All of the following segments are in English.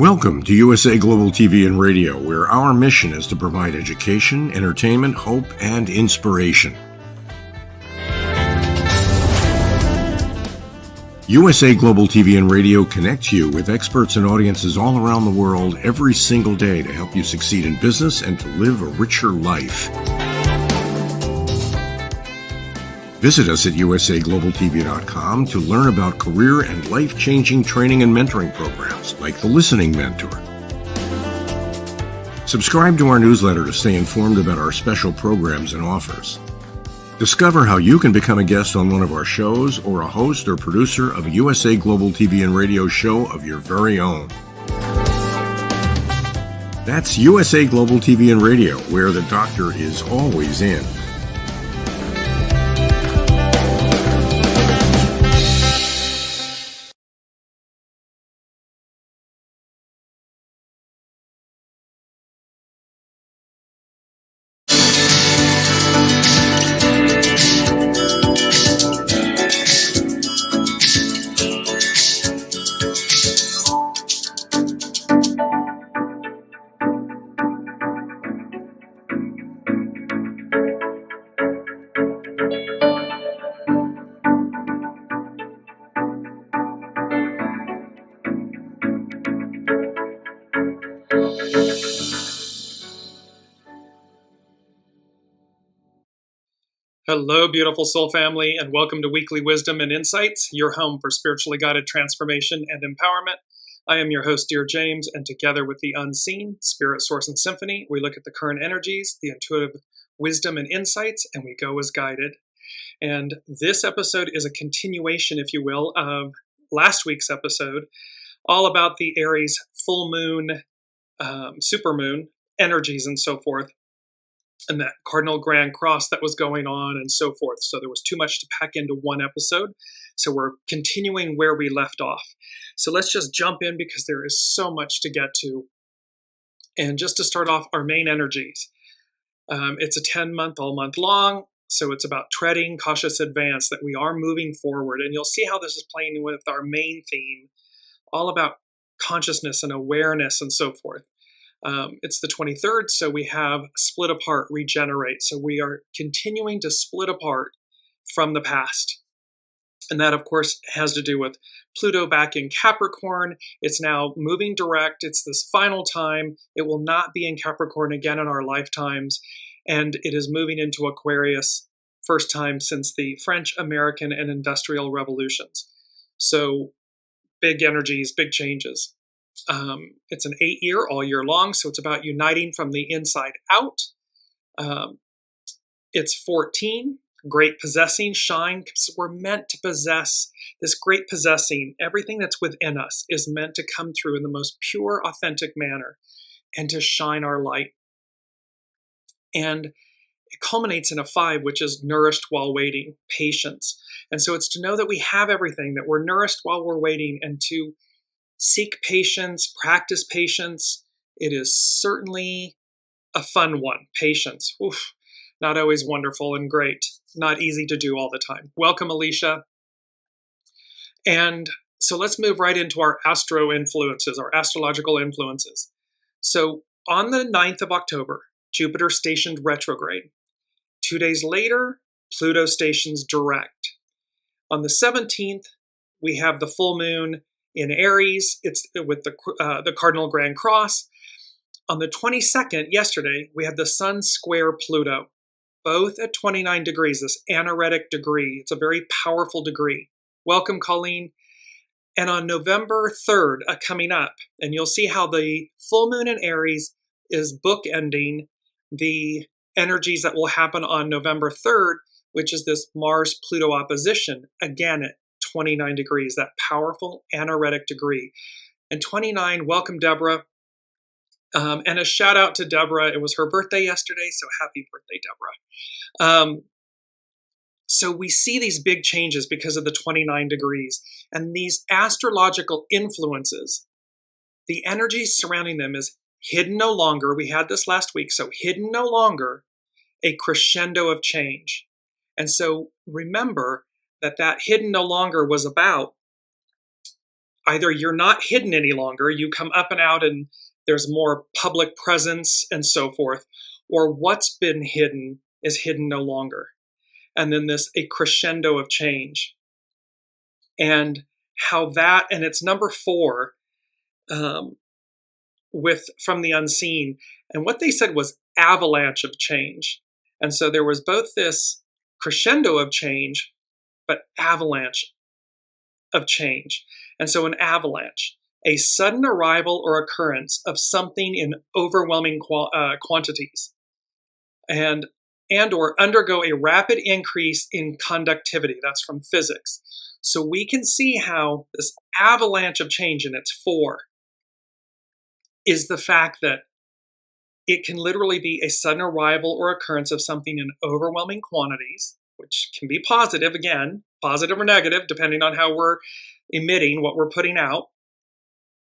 Welcome to USA Global TV and Radio, where our mission is to provide education, entertainment, hope, and inspiration. USA Global TV and Radio connects you with experts and audiences all around the world every single day to help you succeed in business and to live a richer life. Visit us at usaglobaltv.com to learn about career and life-changing training and mentoring programs like the Listening Mentor. Subscribe to our newsletter to stay informed about our special programs and offers. Discover how you can become a guest on one of our shows or a host or producer of a USA Global TV and Radio show of your very own. That's USA Global TV and Radio, where the doctor is always in. Hello, beautiful soul family, and welcome to Weekly Wisdom and Insights, your home for spiritually guided transformation and empowerment. I am your host, Dearjames, and together with the unseen, Spirit, Source, and Symphony, we look at the current energies, the intuitive wisdom and insights, and we go as guided. And this episode is a continuation, if you will, of last week's episode, all about the Aries full moon, supermoon energies and so forth, and that cardinal grand cross that was going on and so forth. So there was too much to pack into one episode. So we're continuing where we left off. So let's just jump in because there is so much to get to. And just to start off, our main energies. It's a 10-month, all month long. So it's about treading cautious advance, that we are moving forward. And you'll see how this is playing with our main theme, all about consciousness and awareness and so forth. It's the 23rd, so we have split apart, regenerate. So we are continuing to split apart from the past. And that, of course, has to do with Pluto back in Capricorn. It's now moving direct. It's this final time. It will not be in Capricorn again in our lifetimes. And it is moving into Aquarius, first time since the French, American, and Industrial Revolutions. So big energies, big changes. It's an 8-year, all year long, so it's about uniting from the inside out. It's 14, great possessing, shine, because we're meant to possess this great possessing. Everything that's within us is meant to come through in the most pure, authentic manner and to shine our light. And it culminates in a 5, which is nourished while waiting, patience. And so it's to know that we have everything, that we're nourished while we're waiting, and to seek patience, practice patience. It is certainly a fun one. Patience. Oof, not always wonderful and great. Not easy to do all the time. Welcome, Alicia. And so let's move right into our astro influences, our astrological influences. So on the 9th of October, Jupiter stationed retrograde. 2 days later, Pluto stations direct. On the 17th, we have the full moon in Aries. It's with the cardinal grand cross. On the 22nd, yesterday, we had the Sun square Pluto, both at 29 degrees, this anaretic degree. It's a very powerful degree. Welcome, Colleen. And on November 3rd, coming up, and you'll see how the full moon in Aries is bookending the energies that will happen on November 3rd, which is this Mars-Pluto opposition, again at 29 degrees, that powerful anaretic degree. And 29, welcome, Deborah. And a shout out to Deborah. It was her birthday yesterday, so happy birthday, Deborah. So we see these big changes because of the 29 degrees. And these astrological influences, the energy surrounding them is hidden no longer. We had this last week, so hidden no longer, a crescendo of change. And so remember that hidden no longer was about either you're not hidden any longer, you come up and out and there's more public presence and so forth, or what's been hidden is hidden no longer. And then a crescendo of change. And how that, and it's number 4, from the unseen. And what they said was avalanche of change. And so there was both this crescendo of change, but avalanche of change. And so an avalanche, a sudden arrival or occurrence of something in overwhelming quantities, and or undergo a rapid increase in conductivity. That's from physics. So we can see how this avalanche of change, in its 4, is the fact that it can literally be a sudden arrival or occurrence of something in overwhelming quantities, which can be positive, again, positive or negative, depending on how we're emitting, what we're putting out,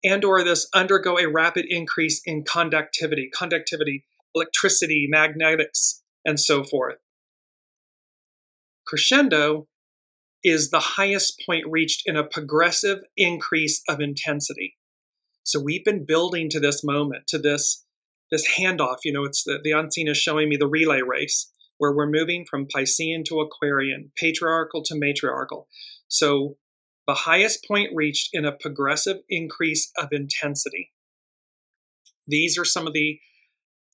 and or this undergo a rapid increase in conductivity, electricity, magnetics, and so forth. Crescendo is the highest point reached in a progressive increase of intensity. So we've been building to this moment, to this handoff. It's the unseen is showing me the relay race, where we're moving from Piscean to Aquarian, patriarchal to matriarchal. So the highest point reached in a progressive increase of intensity. These are some of the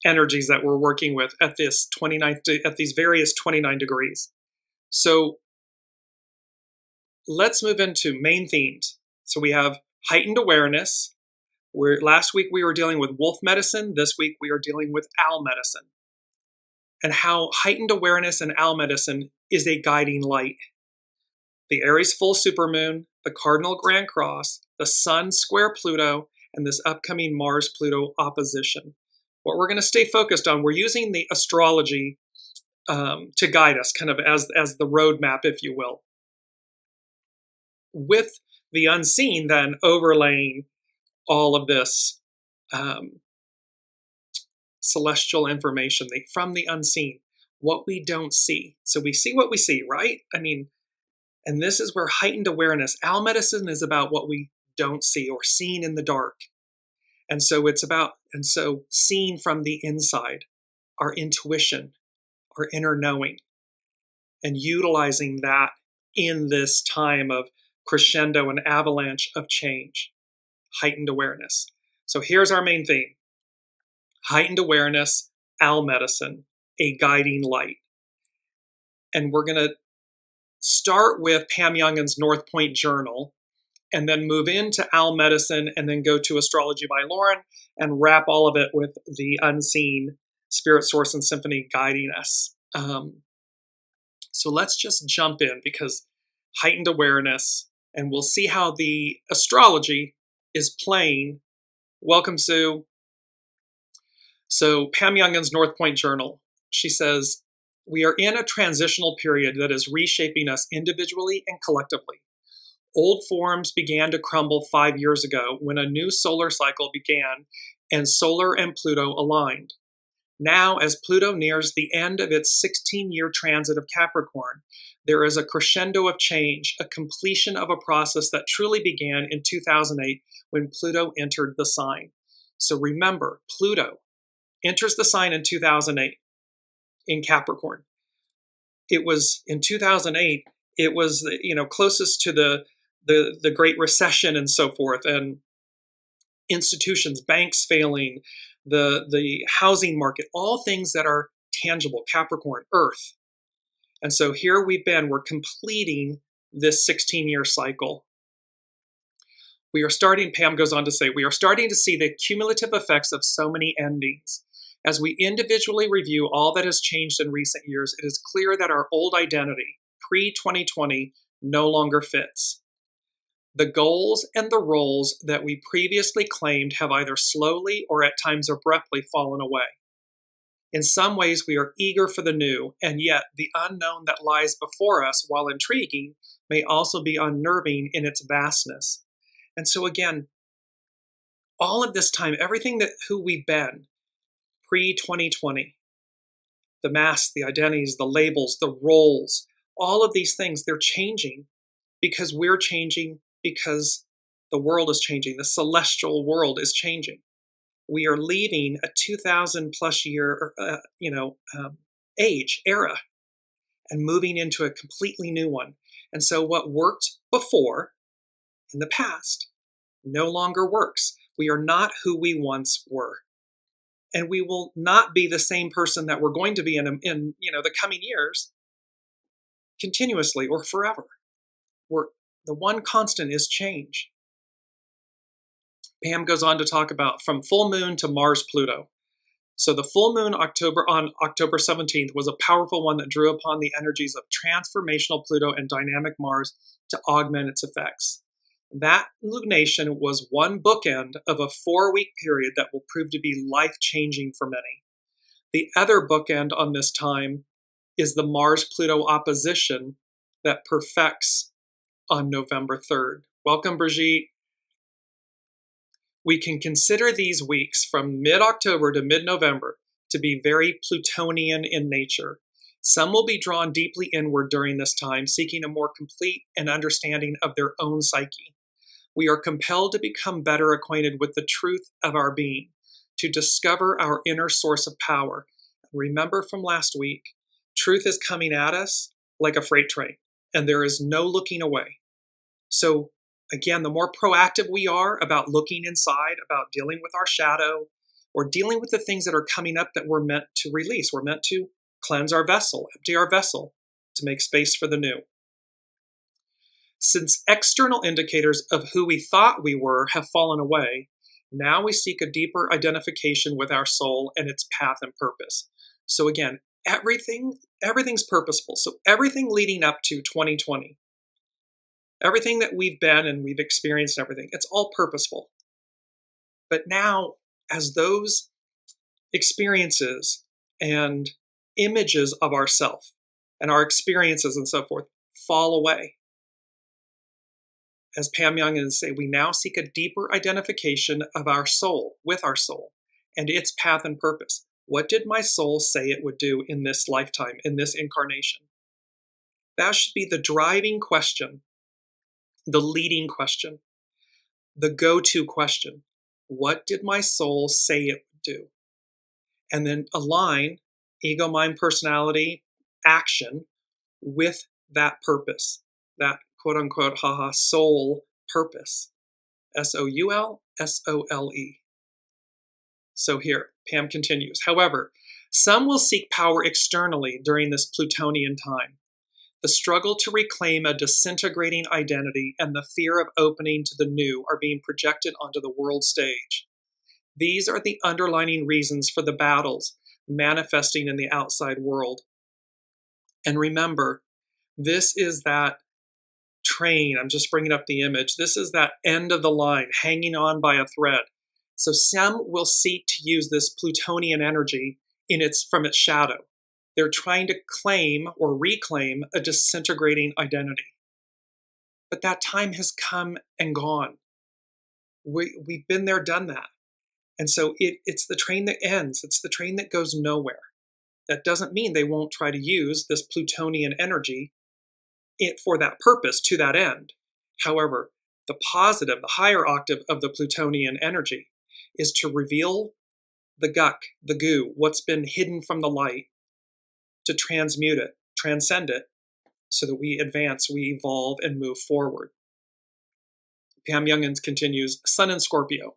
energies that we're working with at these various 29 degrees. So let's move into main themes. So we have heightened awareness. Last week we were dealing with wolf medicine. This week we are dealing with owl medicine. And how heightened awareness and owl medicine is a guiding light. The Aries full supermoon, the cardinal grand cross, the sun square Pluto, and this upcoming Mars-Pluto opposition. What we're going to stay focused on, we're using the astrology to guide us, kind of as the roadmap, if you will. With the unseen then overlaying all of this celestial information from the unseen, what we don't see. So we see what we see, right? And this is where heightened awareness, owl medicine is about what we don't see or seen in the dark. And so seeing from the inside, our intuition, our inner knowing, and utilizing that in this time of crescendo and avalanche of change, heightened awareness. So here's our main theme: heightened awareness, owl medicine, a guiding light. And we're going to start with Pam Youngin's North Point Journal, and then move into owl medicine, and then go to Astrology by Lauren, and wrap all of it with the unseen, spirit, source, and symphony guiding us. So let's just jump in, because heightened awareness, and we'll see how the astrology is playing. Welcome, Sue. So Pam Youngin's North Point Journal, she says, we are in a transitional period that is reshaping us individually and collectively. Old forms began to crumble 5 years ago when a new solar cycle began and Solar and Pluto aligned. Now, as Pluto nears the end of its 16-year transit of Capricorn, there is a crescendo of change, a completion of a process that truly began in 2008 when Pluto entered the sign. So remember, Pluto enters the sign in 2008 in Capricorn. It was in 2008, it was, closest to the Great Recession and so forth, and institutions, banks failing, the housing market, all things that are tangible, Capricorn, Earth. And so here we're completing this 16-year cycle. Pam goes on to say, we are starting to see the cumulative effects of so many endings. As we individually review all that has changed in recent years, it is clear that our old identity, pre-2020, no longer fits. The goals and the roles that we previously claimed have either slowly or at times abruptly fallen away. In some ways, we are eager for the new, and yet the unknown that lies before us, while intriguing, may also be unnerving in its vastness. And so again, all of this time, who we've been, pre-2020, the masks, the identities, the labels, the roles, all of these things, they're changing because we're changing, because The world is changing. The celestial world is changing. We are leaving a 2,000 plus year, era, and moving into a completely new one. And so what worked before in the past no longer works. We are not who we once were. And we will not be the same person that we're going to be in the coming years continuously or forever. The one constant is change. Pam goes on to talk about from full moon to Mars Pluto. So the full moon on October 17th was a powerful one that drew upon the energies of transformational Pluto and dynamic Mars to augment its effects. That lunation was one bookend of a 4-week period that will prove to be life-changing for many. The other bookend on this time is the Mars-Pluto opposition that perfects on November 3rd. Welcome, Brigitte. We can consider these weeks from mid-October to mid-November to be very Plutonian in nature. Some will be drawn deeply inward during this time, seeking a more complete and understanding of their own psyche. We are compelled to become better acquainted with the truth of our being, to discover our inner source of power. Remember from last week, truth is coming at us like a freight train, and there is no looking away. So again, the more proactive we are about looking inside, about dealing with our shadow, or dealing with the things that are coming up that we're meant to release. We're meant to cleanse our vessel, empty our vessel, to make space for the new. Since external indicators of who we thought we were have fallen away, now we seek a deeper identification with our soul and its path and purpose. So again, everything's purposeful. So everything leading up to 2020, everything that we've been and we've experienced and everything, it's all purposeful. But now, as those experiences and images of ourself and our experiences and so forth fall away, as Pam Young would say, we now seek a deeper identification of our soul, with our soul, and its path and purpose. What did my soul say it would do in this lifetime, in this incarnation? That should be the driving question, the leading question, the go-to question. What did my soul say it would do? And then align ego, mind, personality, action with that purpose, that quote-unquote, soul purpose. SOULSOLE. So here, Pam continues. However, some will seek power externally during this Plutonian time. The struggle to reclaim a disintegrating identity and the fear of opening to the new are being projected onto the world stage. These are the underlying reasons for the battles manifesting in the outside world. And remember, this is that train. I'm just bringing up the image. This is that end of the line, hanging on by a thread. So some will seek to use this Plutonian energy from its shadow. They're trying to claim or reclaim a disintegrating identity. But that time has come and gone. We've been there, done that. And so it's the train that ends. It's the train that goes nowhere. That doesn't mean they won't try to use this Plutonian energy for that purpose, to that end. However, the positive, the higher octave of the Plutonian energy is to reveal the guck, the goo, what's been hidden from the light, to transmute it, transcend it, so that we advance, we evolve, and move forward. Pam Youngins continues, Sun in Scorpio.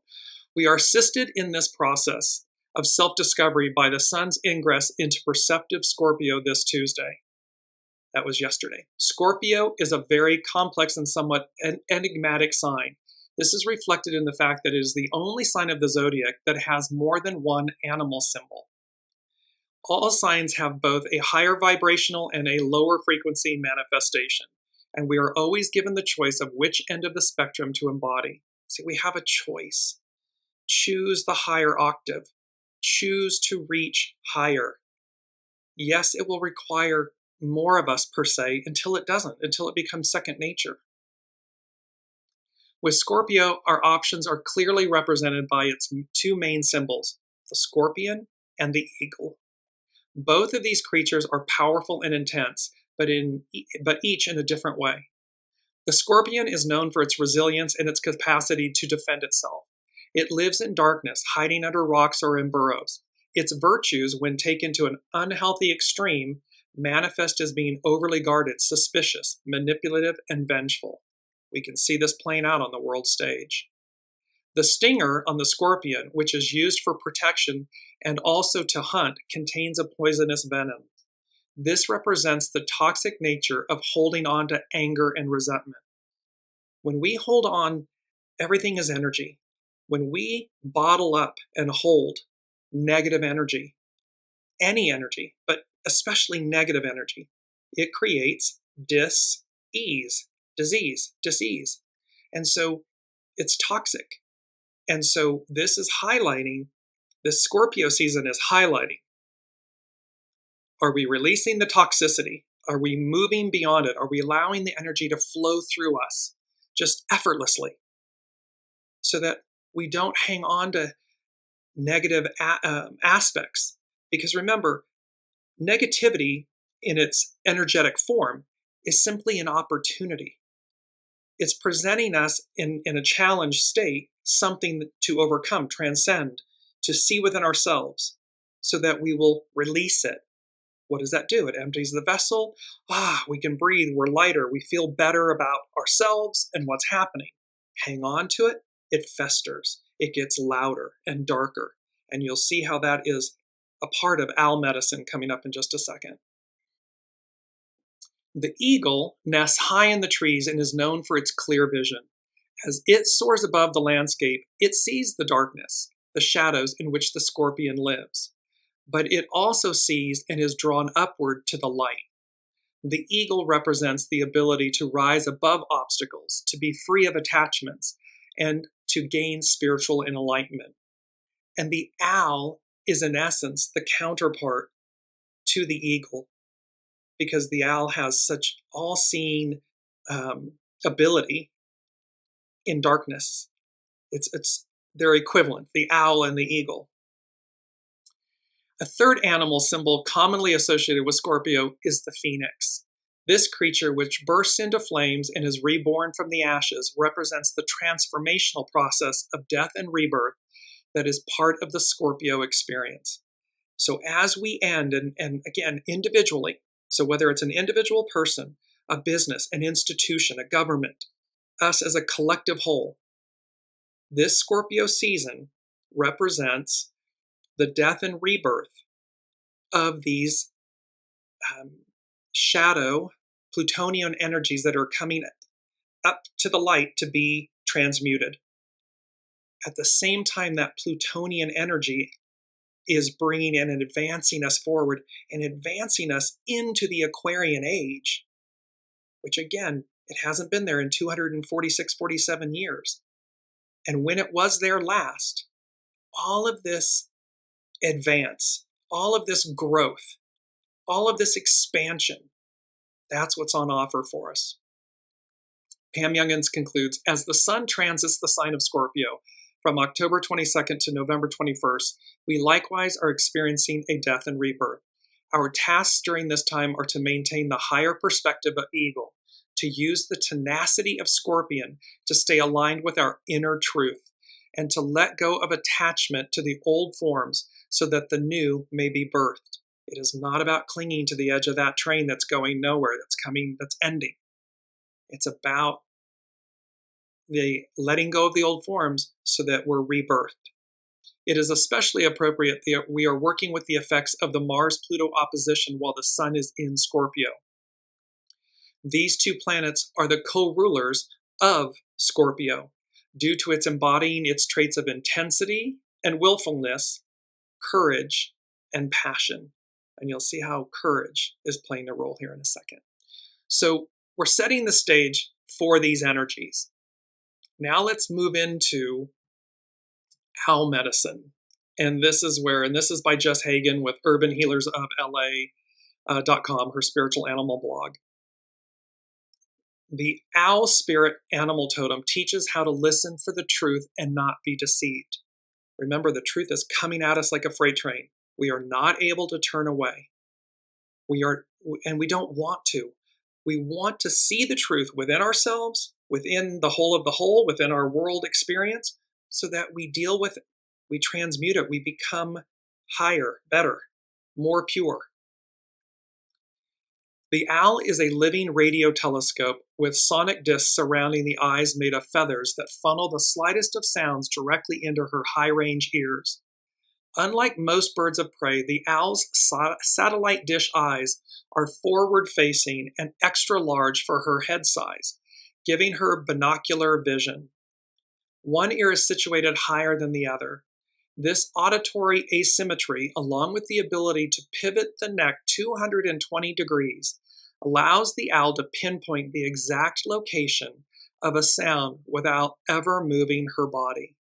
We are assisted in this process of self-discovery by the Sun's ingress into perceptive Scorpio this Tuesday. That was yesterday. Scorpio is a very complex and somewhat enigmatic sign. This is reflected in the fact that it is the only sign of the zodiac that has more than one animal symbol. All signs have both a higher vibrational and a lower frequency manifestation, and we are always given the choice of which end of the spectrum to embody. So we have a choice. Choose the higher octave. Choose to reach higher. Yes, it will require more of us per se until it doesn't, until it becomes second nature. With Scorpio, our options are clearly represented by its two main symbols, the scorpion and the eagle. Both of these creatures are powerful and intense, but each in a different way. The scorpion is known for its resilience and its capacity to defend itself. It lives in darkness, hiding under rocks or in burrows. Its virtues, when taken to an unhealthy extreme, manifest as being overly guarded, suspicious, manipulative, and vengeful. We can see this playing out on the world stage. The stinger on the scorpion, which is used for protection and also to hunt, contains a poisonous venom. This represents the toxic nature of holding on to anger and resentment. When we hold on, everything is energy. When we bottle up and hold negative energy, any energy, but especially negative energy, it creates dis-ease, disease. And so it's toxic. And so this is highlighting, this Scorpio season is highlighting. Are we releasing the toxicity? Are we moving beyond it? Are we allowing the energy to flow through us just effortlessly so that we don't hang on to negative aspects? Because remember, negativity in its energetic form is simply an opportunity. It's presenting us in a challenged state something to overcome, transcend, to see within ourselves so that we will release it. What does that do? It empties the vessel. We can breathe. We're lighter. We feel better about ourselves and what's happening. Hang on to it. It festers. It gets louder and darker. And you'll see how that is a part of owl medicine coming up in just a second. The eagle nests high in the trees and is known for its clear vision. As it soars above the landscape, it sees the darkness, the shadows in which the scorpion lives. But it also sees and is drawn upward to the light. The eagle represents the ability to rise above obstacles, to be free of attachments, and to gain spiritual enlightenment. And the owl is, in essence, the counterpart to the eagle, because the owl has such all-seeing ability in darkness. It's their equivalent, the owl and the eagle. A third animal symbol commonly associated with Scorpio is the phoenix. This creature, which bursts into flames and is reborn from the ashes, represents the transformational process of death and rebirth that is part of the Scorpio experience. So as we end, and again, individually, so whether it's an individual person, a business, an institution, a government, us as a collective whole, this Scorpio season represents the death and rebirth of these shadow Plutonian energies that are coming up to the light to be transmuted. At the same time, that Plutonian energy is bringing in and advancing us forward and advancing us into the Aquarian age, which again, it hasn't been there in 246, 47 years. And when it was there last, all of this advance, all of this growth, all of this expansion, that's what's on offer for us. Pam Youngins concludes, as the sun transits the sign of Scorpio from October 22nd to November 21st, we likewise are experiencing a death and rebirth. Our tasks during this time are to maintain the higher perspective of Eagle, to use the tenacity of Scorpion to stay aligned with our inner truth, and to let go of attachment to the old forms so that the new may be birthed. It is not about clinging to the edge of that train that's going nowhere, that's ending. It's about the letting go of the old forms so that we're rebirthed. It is especially appropriate that we are working with the effects of the Mars-Pluto opposition while the Sun is in Scorpio. These two planets are the co-rulers of Scorpio due to its embodying its traits of intensity and willfulness, courage, and passion. And you'll see how courage is playing a role here in a second. So we're setting the stage for these energies. Now let's move into owl medicine. And this is by Jess Hagen with urbanhealersofla.com, her spiritual animal blog. The owl spirit animal totem teaches how to listen for the truth and not be deceived. Remember, the truth is coming at us like a freight train. We are not able to turn away. We don't want to. We want to see the truth within ourselves, within the whole of the whole, within our world experience, so that we deal with it, we transmute it, we become higher, better, more pure. The owl is a living radio telescope with sonic discs surrounding the eyes made of feathers that funnel the slightest of sounds directly into her high-range ears. Unlike most birds of prey, the owl's satellite dish eyes are forward-facing and extra large for her head size, giving her binocular vision. One ear is situated higher than the other. This auditory asymmetry, along with the ability to pivot the neck 220 degrees, allows the owl to pinpoint the exact location of a sound without ever moving her body.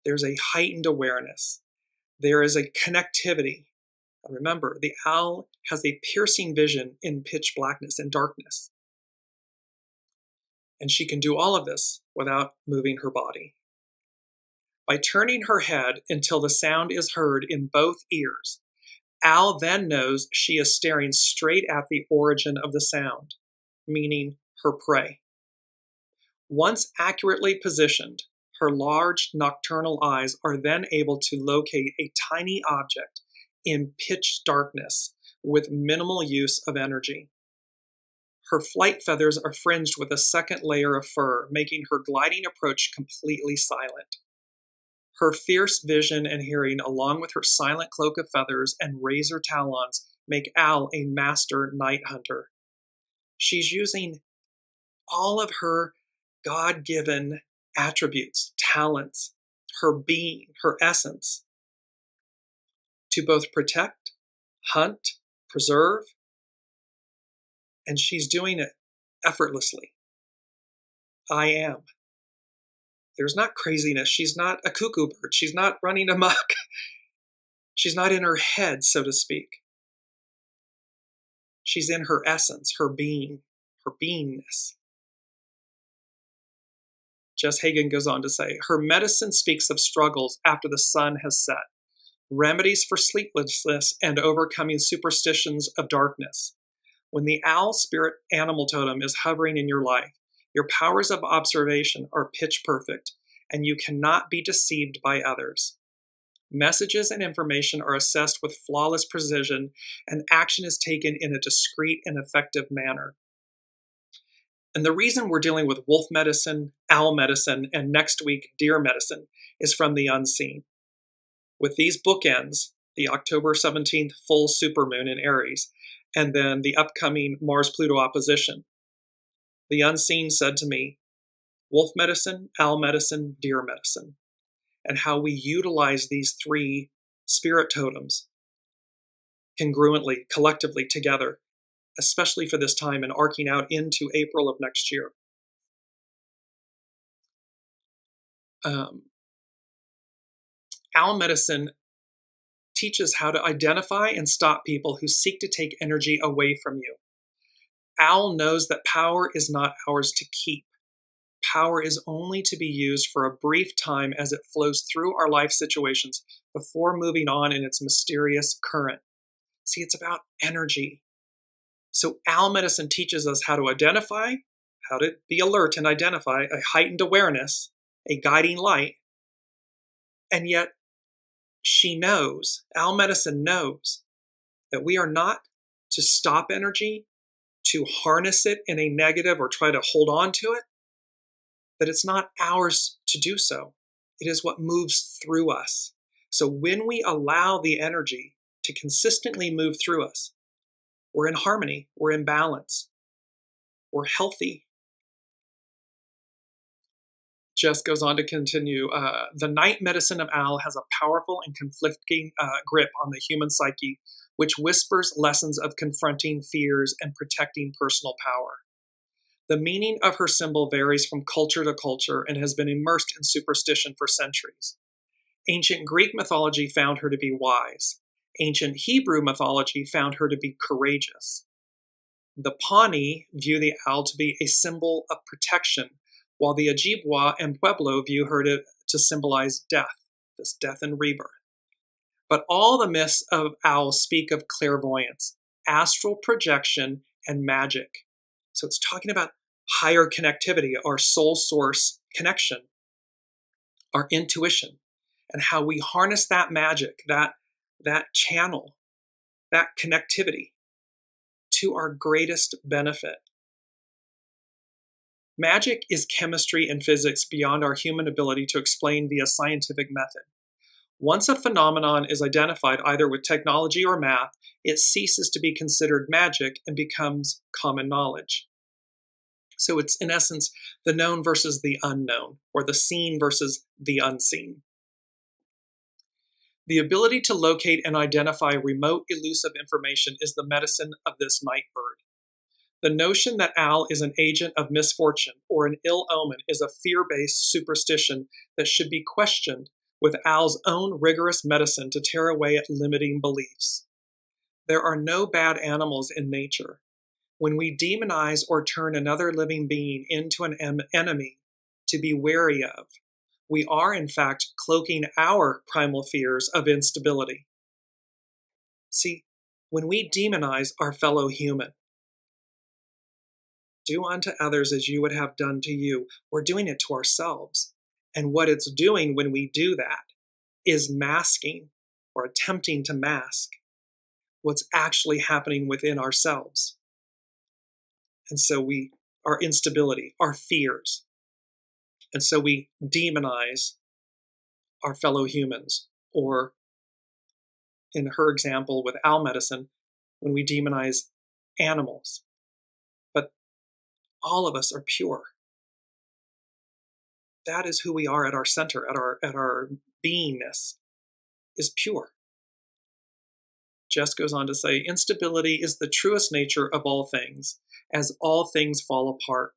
There's a heightened awareness. There is a connectivity. Remember, the owl has a piercing vision in pitch blackness and darkness. And she can do all of this without moving her body. By turning her head until the sound is heard in both ears, owl then knows she is staring straight at the origin of the sound, meaning her prey. Once accurately positioned, her large nocturnal eyes are then able to locate a tiny object in pitch darkness with minimal use of energy. Her flight feathers are fringed with a second layer of fur, making her gliding approach completely silent. Her fierce vision and hearing, along with her silent cloak of feathers and razor talons, make Owl a master night hunter. She's using all of her God-given attributes, talents, her being, her essence, to both protect, hunt, preserve, and she's doing it effortlessly. I am. There's not craziness. She's not a cuckoo bird. She's not running amok. She's not in her head, so to speak. She's in her essence, her being, her beingness. Jess Hagen goes on to say, her medicine speaks of struggles after the sun has set, remedies for sleeplessness and overcoming superstitions of darkness. When the owl spirit animal totem is hovering in your life, your powers of observation are pitch perfect, and you cannot be deceived by others. Messages and information are assessed with flawless precision, and action is taken in a discreet and effective manner. And the reason we're dealing with wolf medicine, owl medicine, and next week deer medicine is from the unseen. With these bookends, the October 17th full supermoon in Aries, and then the upcoming Mars-Pluto opposition, the unseen said to me, wolf medicine, owl medicine, deer medicine, and how we utilize these three spirit totems congruently, collectively, together, especially for this time and arcing out into April of next year. Owl medicine teaches how to identify and stop people who seek to take energy away from you. Owl knows that power is not ours to keep. Power is only to be used for a brief time as it flows through our life situations before moving on in its mysterious current. See, it's about energy. So owl medicine teaches us how to identify, how to be alert and identify a heightened awareness, a guiding light. And yet she knows, owl medicine knows, that we are not to stop energy, to harness it in a negative or try to hold on to it, that it's not ours to do so. It is what moves through us. So when we allow the energy to consistently move through us, we're in harmony, we're in balance, we're healthy. Jess goes on to continue, the night medicine of owl has a powerful and conflicting grip on the human psyche, which whispers lessons of confronting fears and protecting personal power. The meaning of her symbol varies from culture to culture and has been immersed in superstition for centuries. Ancient Greek mythology found her to be wise. Ancient Hebrew mythology found her to be courageous. The Pawnee view the owl to be a symbol of protection, while the Ojibwa and Pueblo view her to symbolize death, this death and rebirth. But all the myths of owls speak of clairvoyance, astral projection, and magic. So it's talking about higher connectivity, our soul source connection, our intuition, and how we harness that magic, that channel, that connectivity to our greatest benefit. Magic is chemistry and physics beyond our human ability to explain via scientific method. Once a phenomenon is identified either with technology or math, it ceases to be considered magic and becomes common knowledge. So it's, in essence, the known versus the unknown, or the seen versus the unseen. The ability to locate and identify remote, elusive information is the medicine of this night bird. The notion that Al is an agent of misfortune or an ill omen is a fear-based superstition that should be questioned with Al's own rigorous medicine to tear away at limiting beliefs. There are no bad animals in nature. When we demonize or turn another living being into an enemy to be wary of, we are in fact cloaking our primal fears of instability. See, when we demonize our fellow human, do unto others as you would have done to you, we're doing it to ourselves. And what it's doing when we do that is masking or attempting to mask what's actually happening within ourselves. And so our instability, our fears. And so we demonize our fellow humans, or in her example with Al medicine, when we demonize animals. But all of us are pure. That is who we are at our center, at our beingness, is pure. Jess goes on to say, instability is the truest nature of all things, as all things fall apart.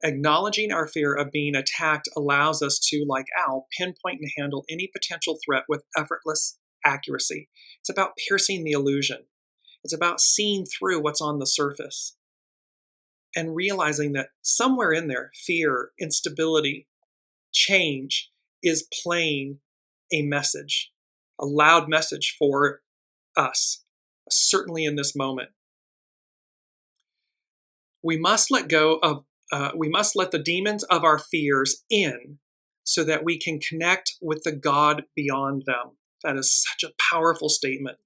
Acknowledging our fear of being attacked allows us to, like Al, pinpoint and handle any potential threat with effortless accuracy. It's about piercing the illusion. It's about seeing through what's on the surface and realizing that somewhere in there, fear, instability, change is playing a message, a loud message for us, certainly in this moment. We must let the demons of our fears in so that we can connect with the God beyond them. That is such a powerful statement.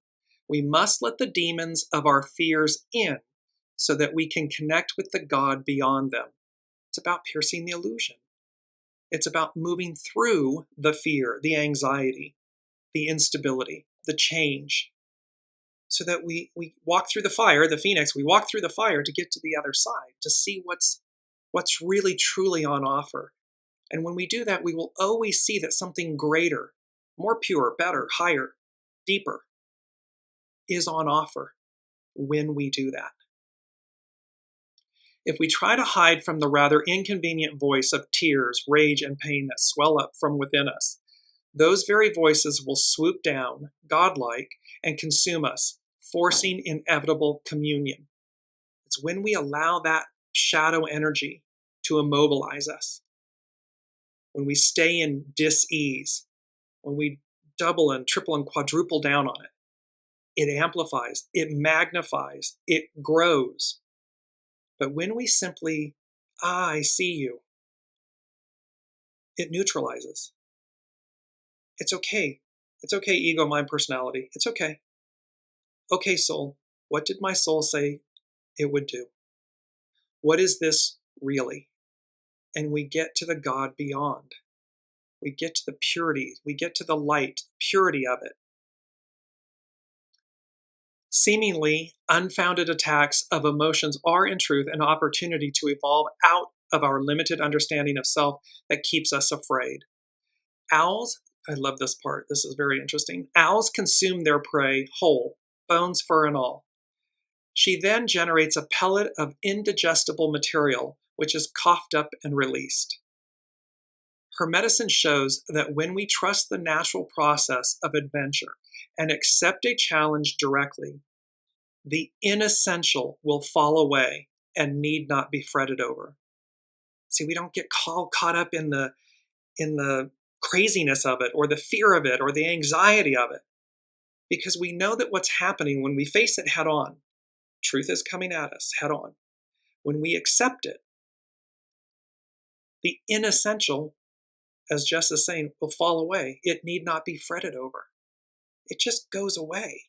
We must let the demons of our fears in so that we can connect with the God beyond them. It's about piercing the illusion. It's about moving through the fear, the anxiety, the instability, the change, so that we walk through the fire, the phoenix, we walk through the fire to get to the other side, to see what's really truly on offer. And when we do that, we will always see that something greater, more pure, better, higher, deeper is on offer when we do that. If we try to hide from the rather inconvenient voice of tears, rage, and pain that swell up from within us, those very voices will swoop down, godlike, and consume us, forcing inevitable communion. It's when we allow that shadow energy to immobilize us, when we stay in dis-ease, when we double and triple and quadruple down on it, it amplifies, it magnifies, it grows. But when we simply, I see you, it neutralizes. It's okay. It's okay, ego, mind, personality. It's okay. Okay, soul, what did my soul say it would do? What is this really? And we get to the God beyond. We get to the purity. We get to the light, purity of it. Seemingly unfounded attacks of emotions are in truth an opportunity to evolve out of our limited understanding of self that keeps us afraid. Owls, I love this part, this is very interesting. Owls consume their prey whole, bones, fur, and all. She then generates a pellet of indigestible material, which is coughed up and released. Her medicine shows that when we trust the natural process of adventure and accept a challenge directly, the inessential will fall away and need not be fretted over. See, we don't get caught up in the craziness of it, or the fear of it, or the anxiety of it, because we know that what's happening when we face it head on Truth is coming at us head on. When we accept it, the inessential, as Jess is saying, will fall away. It need not be fretted over. It just goes away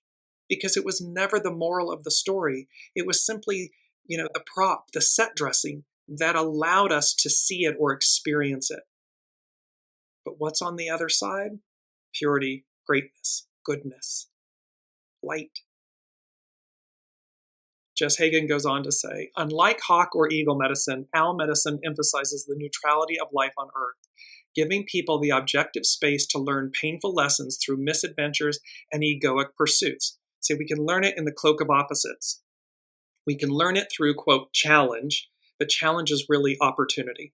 because it was never the moral of the story. It was simply, the prop, the set dressing that allowed us to see it or experience it. But what's on the other side? Purity, greatness, goodness, light. Jess Hagen goes on to say, unlike hawk or eagle medicine, owl medicine emphasizes the neutrality of life on Earth, giving people the objective space to learn painful lessons through misadventures and egoic pursuits. So we can learn it in the cloak of opposites. We can learn it through, quote, challenge, but challenge is really opportunity.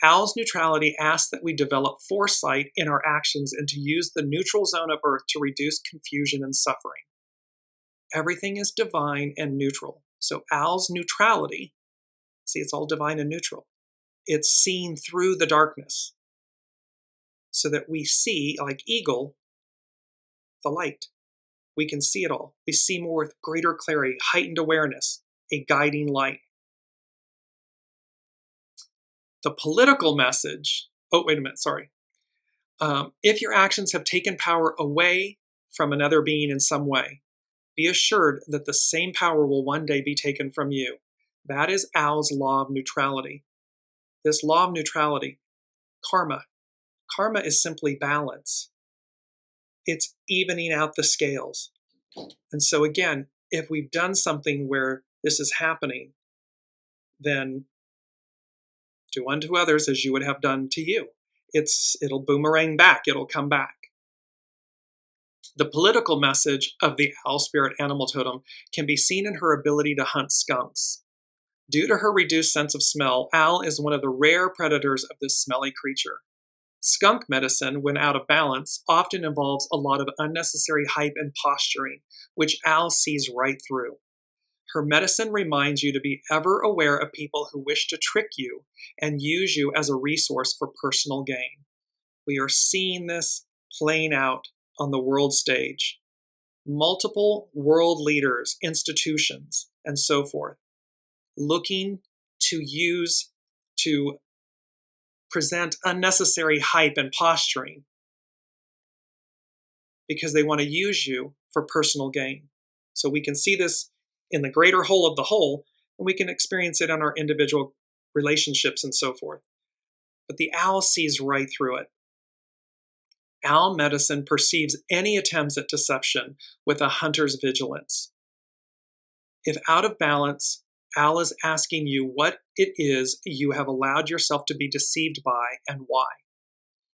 Owl's neutrality asks that we develop foresight in our actions and to use the neutral zone of Earth to reduce confusion and suffering. Everything is divine and neutral. So Owl's neutrality, see, it's all divine and neutral. It's seen through the darkness so that we see, like eagle, the light. We can see it all. We see more with greater clarity, heightened awareness, a guiding light. The political message, if your actions have taken power away from another being in some way, be assured that the same power will one day be taken from you. That is Owl's law of neutrality. This law of neutrality, karma. Karma is simply balance. It's evening out the scales. And so again, if we've done something where this is happening, then do unto others as you would have done to you. It'll boomerang back. It'll come back. The political message of the owl spirit animal totem can be seen in her ability to hunt skunks. Due to her reduced sense of smell, owl is one of the rare predators of this smelly creature. Skunk medicine, when out of balance, often involves a lot of unnecessary hype and posturing, which owl sees right through. Her medicine reminds you to be ever aware of people who wish to trick you and use you as a resource for personal gain. We are seeing this playing out on the world stage. Multiple world leaders, institutions, and so forth, looking to present unnecessary hype and posturing because they want to use you for personal gain. So we can see this in the greater whole of the whole, and we can experience it on our individual relationships and so forth. But the owl sees right through it. Owl medicine perceives any attempts at deception with a hunter's vigilance. If out of balance, owl is asking you what it is you have allowed yourself to be deceived by and why.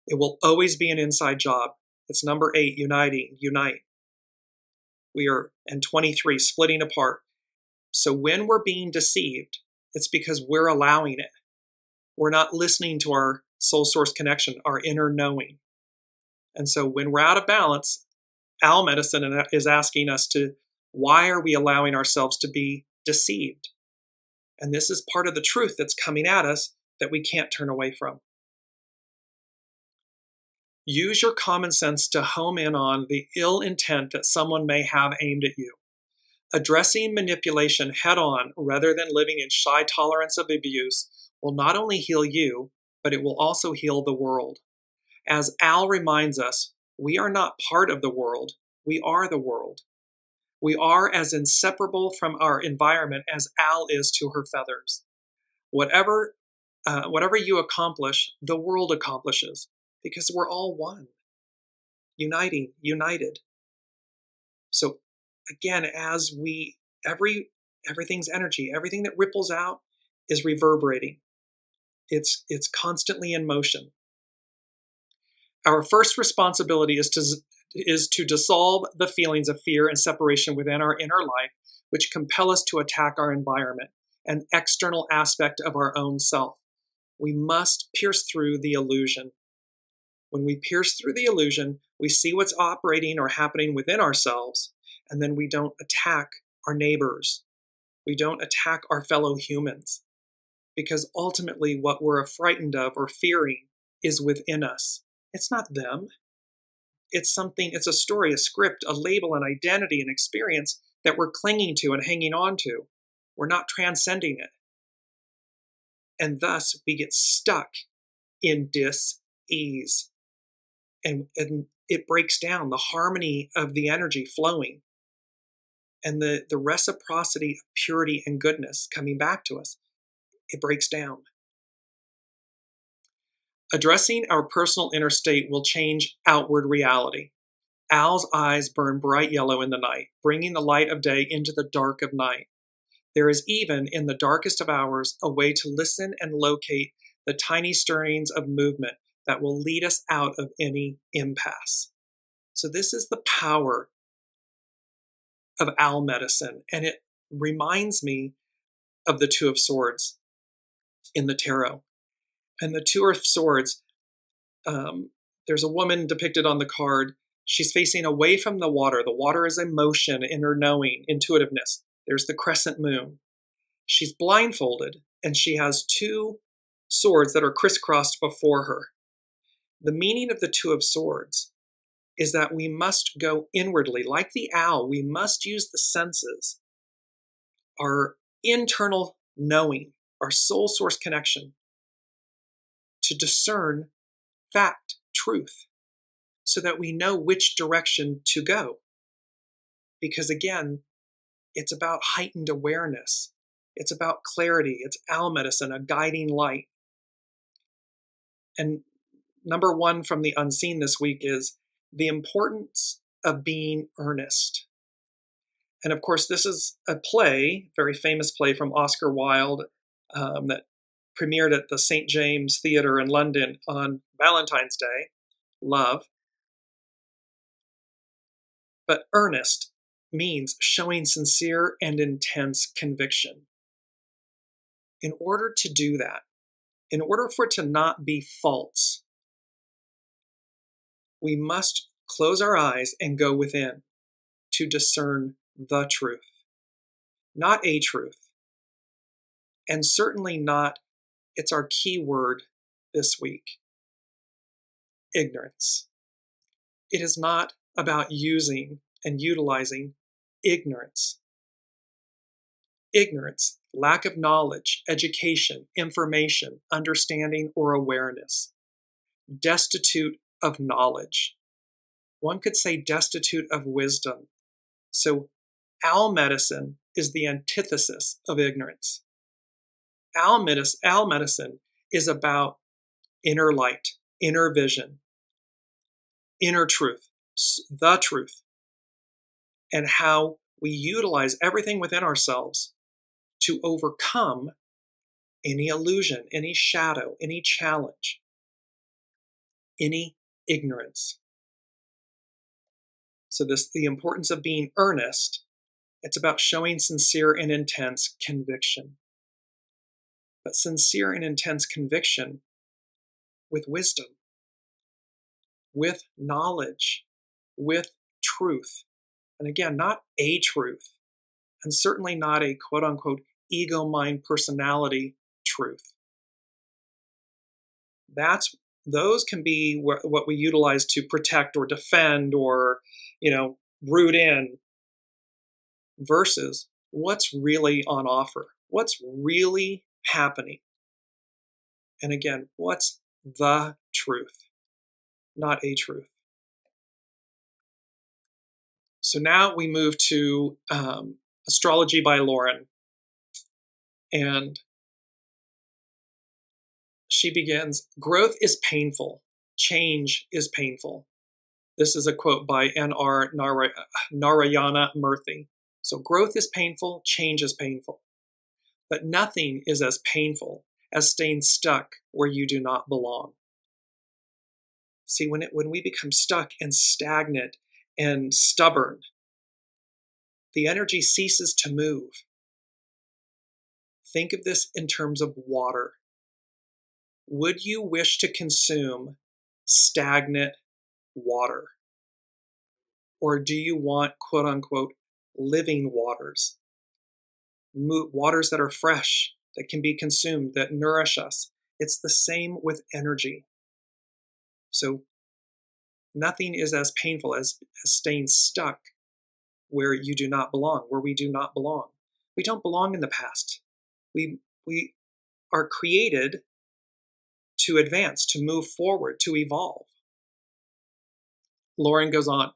It will always be an inside job. It's number 8, unite. We are, and 23, splitting apart. So when we're being deceived, it's because we're allowing it. We're not listening to our soul source connection, our inner knowing. And so when we're out of balance, owl medicine is asking us why are we allowing ourselves to be deceived? And this is part of the truth that's coming at us that we can't turn away from. Use your common sense to home in on the ill intent that someone may have aimed at you. Addressing manipulation head on rather than living in shy tolerance of abuse will not only heal you, but it will also heal the world. As Al reminds us, we are not part of the world, we are the world. We are as inseparable from our environment as Al is to her feathers. Whatever you accomplish, the world accomplishes, because we're all one, united. So again, as everything's energy, everything that ripples out is reverberating. It's constantly in motion. Our first responsibility is to dissolve the feelings of fear and separation within our inner life, which compel us to attack our environment, an external aspect of our own self. We must pierce through the illusion. When we pierce through the illusion, we see what's operating or happening within ourselves, and then we don't attack our neighbors. We don't attack our fellow humans, because ultimately what we're frightened of or fearing is within us. It's not them. It's a story, a script, a label, an identity, an experience that we're clinging to and hanging on to. We're not transcending it. And thus we get stuck in dis-ease. And it breaks down the harmony of the energy flowing and the reciprocity of purity and goodness coming back to us. It breaks down. Addressing our personal inner state will change outward reality. Owl's eyes burn bright yellow in the night, bringing the light of day into the dark of night. There is even, in the darkest of hours, a way to listen and locate the tiny stirrings of movement that will lead us out of any impasse. So this is the power of owl medicine, and it reminds me of the Two of Swords in the tarot. And the Two of Swords, there's a woman depicted on the card. She's facing away from the water. The water is emotion, inner knowing, intuitiveness. There's the crescent moon. She's blindfolded, and she has two swords that are crisscrossed before her. The meaning of the Two of Swords is that we must go inwardly. Like the owl, we must use the senses, our internal knowing, our soul source connection, to discern fact, truth, so that we know which direction to go. Because again, it's about heightened awareness. It's about clarity. It's owl medicine, a guiding light. And number one from the unseen this week is the importance of being earnest. And of course, this is a play, very famous play from Oscar Wilde, that premiered at the St. James Theatre in London on Valentine's Day, Love. But earnest means showing sincere and intense conviction. In order to do that, in order for it to not be false, we must close our eyes and go within to discern the truth, not a truth, and certainly not, it's our key word this week, ignorance. It is not about using and utilizing ignorance. Ignorance, lack of knowledge, education, information, understanding, or awareness. Destitute of knowledge. One could say destitute of wisdom. So owl medicine is the antithesis of ignorance. Owl medicine is about inner light, inner vision, inner truth, the truth, and how we utilize everything within ourselves to overcome any illusion, any shadow, any challenge, any ignorance. So the importance of being earnest, it's about showing sincere and intense conviction. But sincere and intense conviction with wisdom, with knowledge, with truth. And again, not a truth, and certainly not a quote-unquote ego mind personality truth. Those can be what we utilize to protect or defend or, root in, versus what's really on offer, what's really happening. And again, what's the truth, not a truth. So now we move to Astrology by Lauren. And she begins, growth is painful. Change is painful. This is a quote by N.R. Narayana Murthy. So growth is painful, change is painful. But nothing is as painful as staying stuck where you do not belong. See, when we become stuck and stagnant and stubborn, the energy ceases to move. Think of this in terms of water. Would you wish to consume stagnant water? Or do you want, quote unquote, living waters? Waters that are fresh, that can be consumed, that nourish us. It's the same with energy. So nothing is as painful as staying stuck where you do not belong, where we do not belong. We don't belong in the past. We are created to advance, to move forward, to evolve. Lauren goes on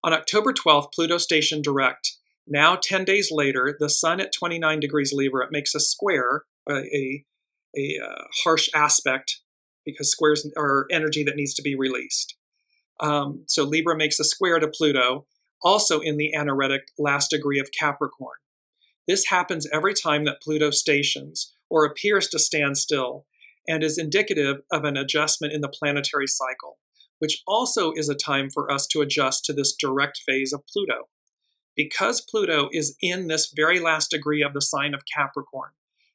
October 12th, Pluto stationed direct. Now, 10 days later, the sun at 29 degrees Libra makes a square, a harsh aspect, because squares are energy that needs to be released. So Libra makes a square to Pluto, also in the anaretic last degree of Capricorn. This happens every time that Pluto stations or appears to stand still, and is indicative of an adjustment in the planetary cycle, which also is a time for us to adjust to this direct phase of Pluto. Because Pluto is in this very last degree of the sign of Capricorn,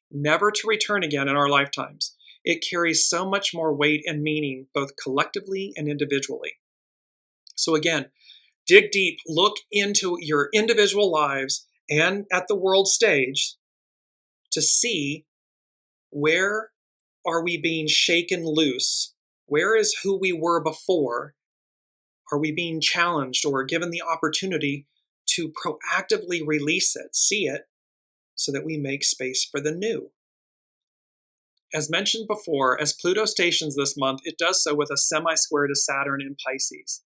never to return again in our lifetimes, it carries so much more weight and meaning, both collectively and individually. So again, dig deep, look into your individual lives and at the world stage to see where are we being shaken loose? Where is who we were before? Are we being challenged or given the opportunity to proactively release it, see it, so that we make space for the new? As mentioned before, as Pluto stations this month, it does so with a semi-square to Saturn in Pisces.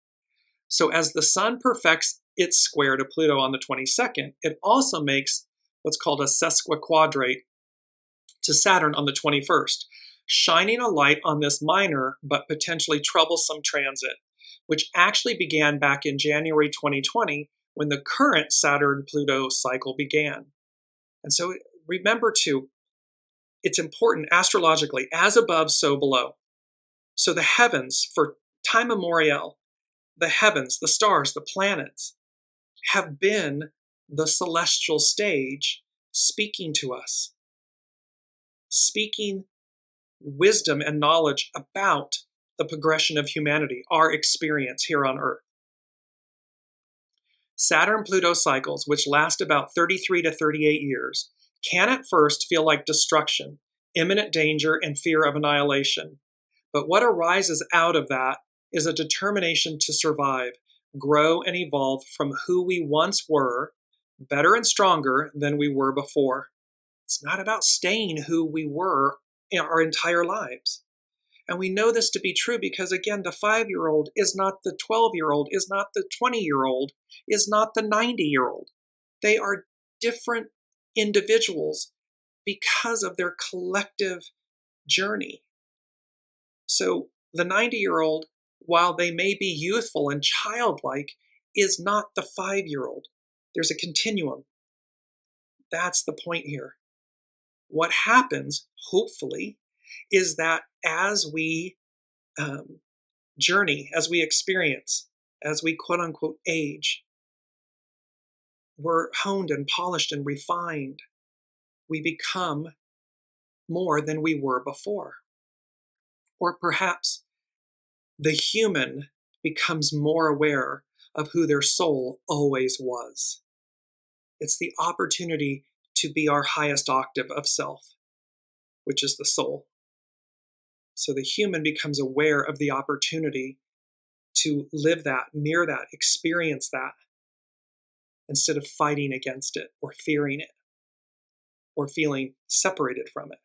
So as the sun perfects its square to Pluto on the 22nd, it also makes what's called a sesquiquadrate to Saturn on the 21st, shining a light on this minor but potentially troublesome transit, which actually began back in January 2020 when the current Saturn-Pluto cycle began. And so remember too, it's important astrologically, as above, so below. So the heavens, for time immemorial, the heavens, the stars, the planets, have been the celestial stage speaking to us, speaking wisdom and knowledge about the progression of humanity, our experience here on Earth. Saturn-Pluto cycles, which last about 33 to 38 years, can at first feel like destruction, imminent danger, and fear of annihilation. But what arises out of that is a determination to survive, grow, and evolve from who we once were, better and stronger than we were before. It's not about staying who we were in our entire lives. And we know this to be true because, again, the 5-year-old is not the 12-year-old, is not the 20-year-old, is not the 90-year-old. They are different individuals because of their collective journey. So the 90-year-old, while they may be youthful and childlike, is not the 5-year-old. There's a continuum. That's the point here. What happens, hopefully, is that as we journey, as we experience, as we quote-unquote age, we're honed and polished and refined. We become more than we were before. Or perhaps the human becomes more aware of who their soul always was. It's the opportunity to be our highest octave of self, which is the soul. So the human becomes aware of the opportunity to live that, mirror that, experience that, instead of fighting against it or fearing it or feeling separated from it.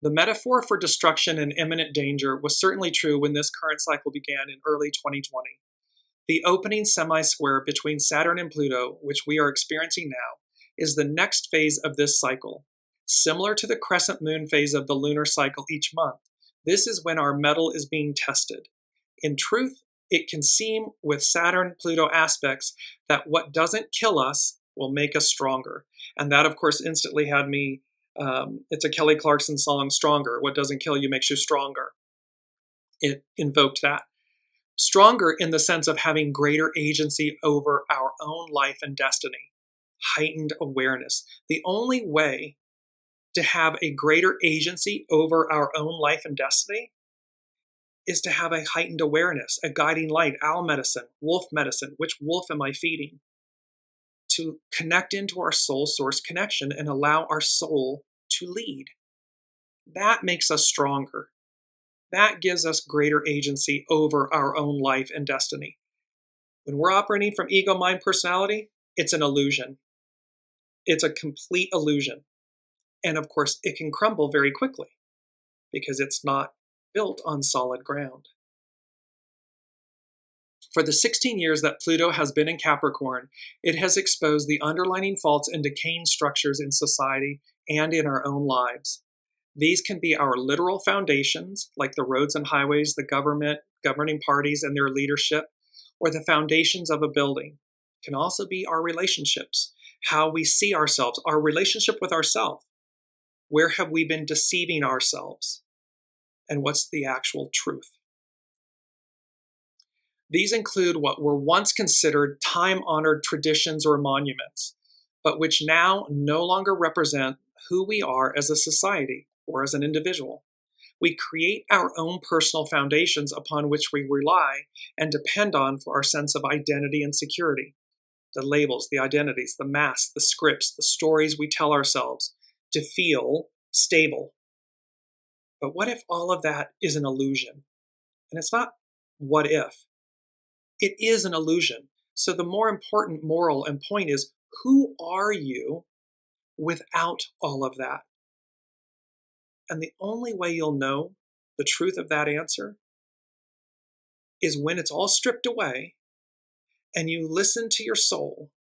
The metaphor for destruction and imminent danger was certainly true when this current cycle began in early 2020. The opening semi-square between Saturn and Pluto, which we are experiencing now, is the next phase of this cycle. Similar to the crescent moon phase of the lunar cycle each month, this is when our mettle is being tested. In truth, it can seem with Saturn-Pluto aspects that what doesn't kill us will make us stronger. And that, of course, instantly had me, it's a Kelly Clarkson song, Stronger. What doesn't kill you makes you stronger. It invoked that. Stronger in the sense of having greater agency over our own life and destiny. Heightened awareness. The only way to have a greater agency over our own life and destiny is to have a heightened awareness, a guiding light, owl medicine, wolf medicine. Which wolf am I feeding? To connect into our soul source connection and allow our soul to lead. That makes us stronger. That gives us greater agency over our own life and destiny. When we're operating from ego, mind, personality, it's an illusion. It's a complete illusion. And of course, it can crumble very quickly because it's not built on solid ground. For the 16 years that Pluto has been in Capricorn, it has exposed the underlying faults and decaying structures in society and in our own lives. These can be our literal foundations, like the roads and highways, the government, governing parties and their leadership, or the foundations of a building. It can also be our relationships, how we see ourselves, our relationship with ourselves. Where have we been deceiving ourselves? And what's the actual truth? These include what were once considered time-honored traditions or monuments, but which now no longer represent who we are as a society or as an individual. We create our own personal foundations upon which we rely and depend on for our sense of identity and security. The labels, the identities, the masks, the scripts, the stories we tell ourselves to feel stable. But what if all of that is an illusion? And it's not what if. It is an illusion. So the more important moral and point is, who are you without all of that? And the only way you'll know the truth of that answer is when it's all stripped away and you listen to your soul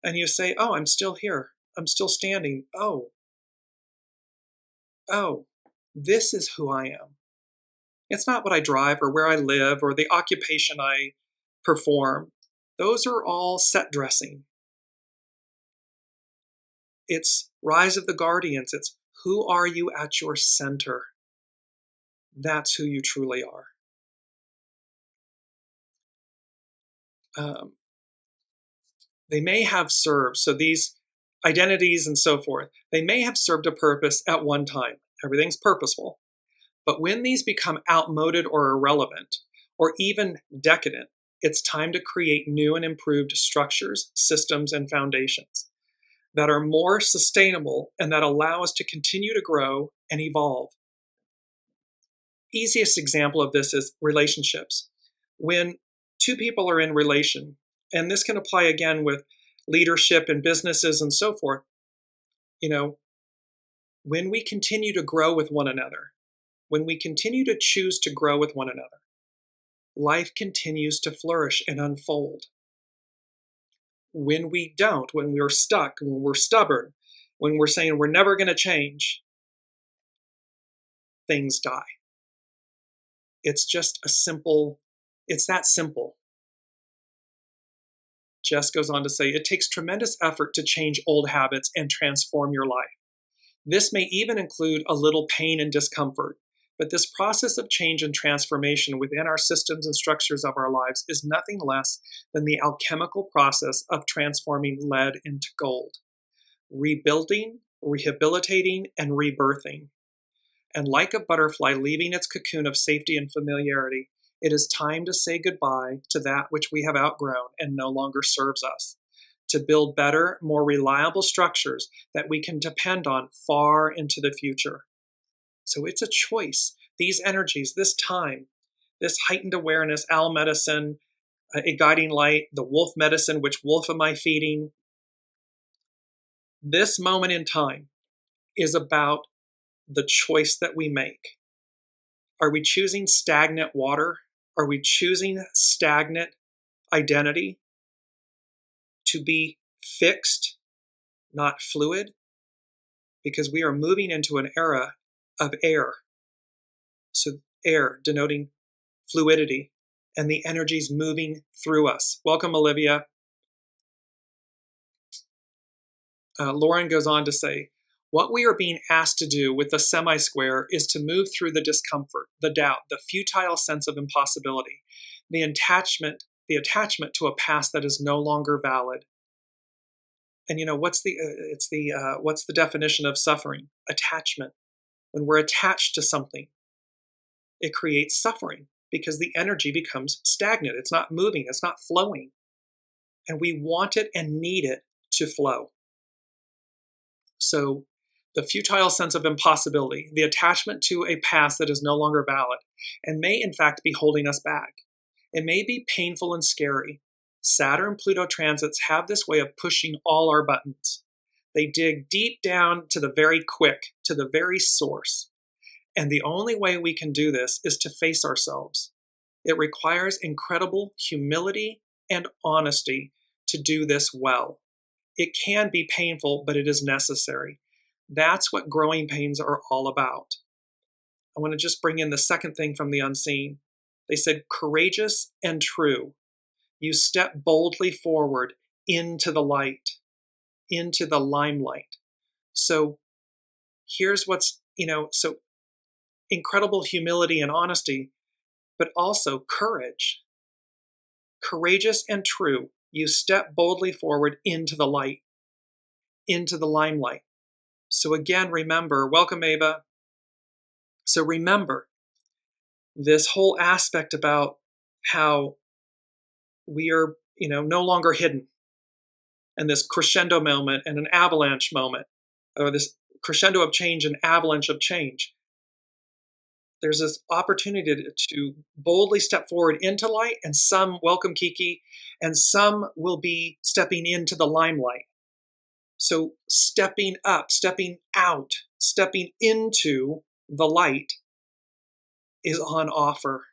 and you say, oh, I'm still here. I'm still standing. Oh, this is who I am. It's not what I drive or where I live or the occupation I perform. Those are all set dressing. It's Rise of the Guardians. It's who are you at your center? That's who you truly are. They may have served, so these identities and so forth, they may have served a purpose at one time. Everything's purposeful. But when these become outmoded or irrelevant, or even decadent, it's time to create new and improved structures, systems, and foundations that are more sustainable and that allow us to continue to grow and evolve. Easiest example of this is relationships. When two people are in relation, and this can apply again with leadership and businesses and so forth, when we continue to grow with one another, when we continue to choose to grow with one another, life continues to flourish and unfold. When we don't, when we're stuck, when we're stubborn, when we're saying we're never going to change, things die. It's just it's that simple. Jess goes on to say, it takes tremendous effort to change old habits and transform your life. This may even include a little pain and discomfort, but this process of change and transformation within our systems and structures of our lives is nothing less than the alchemical process of transforming lead into gold, rebuilding, rehabilitating, and rebirthing. And like a butterfly leaving its cocoon of safety and familiarity, it is time to say goodbye to that which we have outgrown and no longer serves us, to build better, more reliable structures that we can depend on far into the future. So it's a choice. These energies, this time, this heightened awareness, owl medicine, a guiding light, the wolf medicine, which wolf am I feeding? This moment in time is about the choice that we make. Are we choosing stagnant water? Are we choosing stagnant identity to be fixed, not fluid? Because we are moving into an era of air. So air denoting fluidity and the energies moving through us. Welcome, Olivia. Lauren goes on to say, what we are being asked to do with the semi-square is to move through the discomfort, the doubt, the futile sense of impossibility, the attachment to a past that is no longer valid. And what's the definition of suffering? Attachment. When we're attached to something, it creates suffering because the energy becomes stagnant. It's not moving, it's not flowing. And we want it and need it to flow. So the futile sense of impossibility, the attachment to a past that is no longer valid and may in fact be holding us back. It may be painful and scary. Saturn-Pluto transits have this way of pushing all our buttons. They dig deep down to the very quick, to the very source. And the only way we can do this is to face ourselves. It requires incredible humility and honesty to do this well. It can be painful, but it is necessary. That's what growing pains are all about. I want to just bring in the second thing from the unseen. They said, courageous and true. You step boldly forward into the light, into the limelight. So here's what's, so incredible humility and honesty, but also courage. Courageous and true. You step boldly forward into the light, into the limelight. So again, remember, welcome Ava. So remember this whole aspect about how we are, no longer hidden. And this crescendo moment and an avalanche moment, or this crescendo of change and avalanche of change. There's this opportunity to boldly step forward into light, and some, welcome Kiki, and some will be stepping into the limelight. So stepping up, stepping out, stepping into the light is on offer.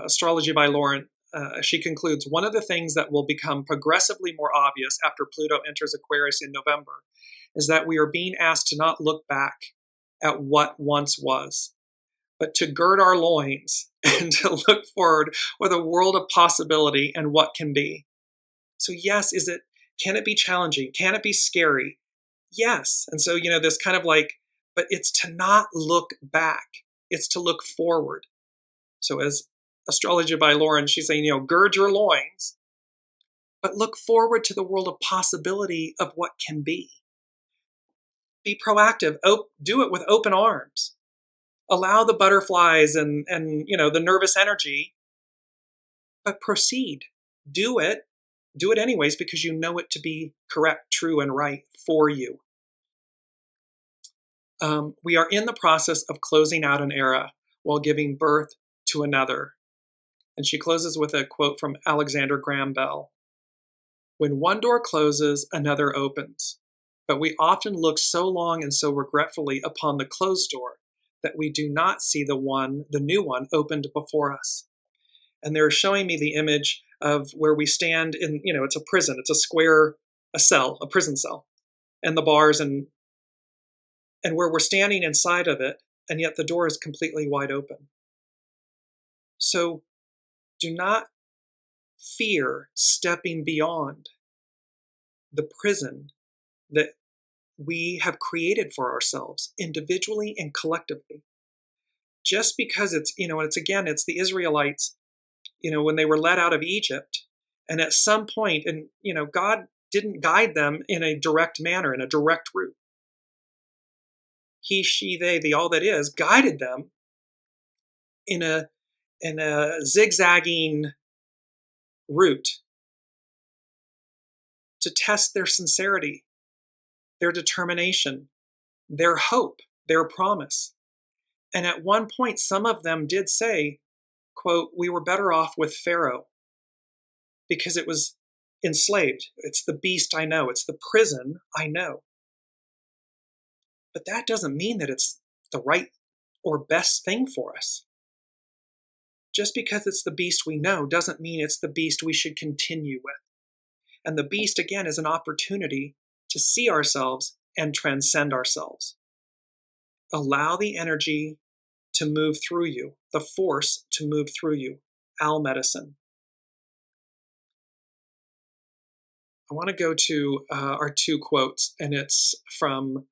Astrology by Lauren, she concludes, one of the things that will become progressively more obvious after Pluto enters Aquarius in November is that we are being asked to not look back at what once was, but to gird our loins and to look forward with a world of possibility and what can be. So yes, can it be challenging? Can it be scary? Yes. And so, this kind of but it's to not look back. It's to look forward. So as Astrology by Lauren, she's saying, gird your loins, but look forward to the world of possibility of what can be. Be proactive. Do it with open arms. Allow the butterflies and the nervous energy, but proceed. Do it. Do it anyways because you know it to be correct, true, and right for you. We are in the process of closing out an era while giving birth to another. And she closes with a quote from Alexander Graham Bell. When one door closes, another opens. But we often look so long and so regretfully upon the closed door that we do not see the new one opened before us. And they're showing me the image of where we stand in, it's a prison, it's a prison cell, and the bars and where we're standing inside of it, and yet the door is completely wide open. So do not fear stepping beyond the prison that we have created for ourselves individually and collectively. Just because it's the Israelites, when they were led out of Egypt, and at some point, and God didn't guide them in a direct manner, in a direct route. He, she, they, the all that is, guided them in a zigzagging route to test their sincerity, their determination, their hope, their promise. And at one point, some of them did say, quote, we were better off with Pharaoh because it was enslaved. It's the beast I know. It's the prison I know. But that doesn't mean that it's the right or best thing for us. Just because it's the beast we know doesn't mean it's the beast we should continue with. And the beast, again, is an opportunity to see ourselves and transcend ourselves. Allow the energy to move through you, the force to move through you. Owl medicine. I want to go to our two quotes, and it's from